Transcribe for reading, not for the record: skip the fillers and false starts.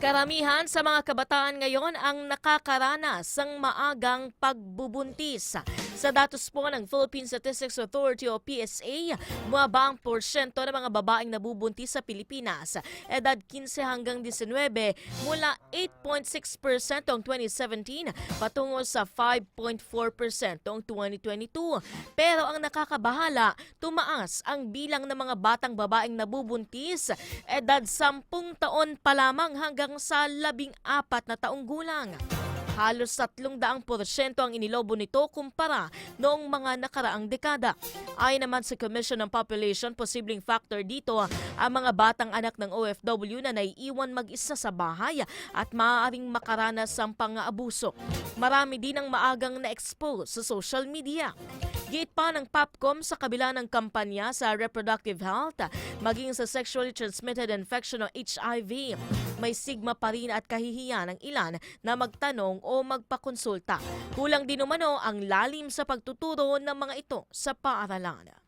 Karamihan sa mga kabataan ngayon ang nakakaranas ng maagang pagbubuntis. Sa datos po ng Philippine Statistics Authority o PSA, bumaba ang porsyento ng mga babaeng nabubuntis sa Pilipinas. Edad 15 hanggang 19 mula 8.6% noong 2017 patungo sa 5.4% noong 2022. Pero ang nakakabahala, tumaas ang bilang ng mga batang babaeng nabubuntis edad 10 taon pa lamang hanggang sa 14 na taong gulang. Halos 300% ang inilobo nito kumpara noong mga nakaraang dekada. Ayon naman sa Commission on Population, posibleng factor dito ang mga batang anak ng OFW na naiiwan mag-isa sa bahay at maaaring makaranas ng pang-aabuso. Marami din ang maagang na-expose sa social media. Giit pa ng POPCOM sa kabila ng kampanya sa reproductive health, maging sa sexually transmitted infection o HIV, may stigma pa rin at kahihiyan ng ilan na magtanong o magpakonsulta. Kulang din umano ang lalim sa pagtuturo ng mga ito sa paaralan.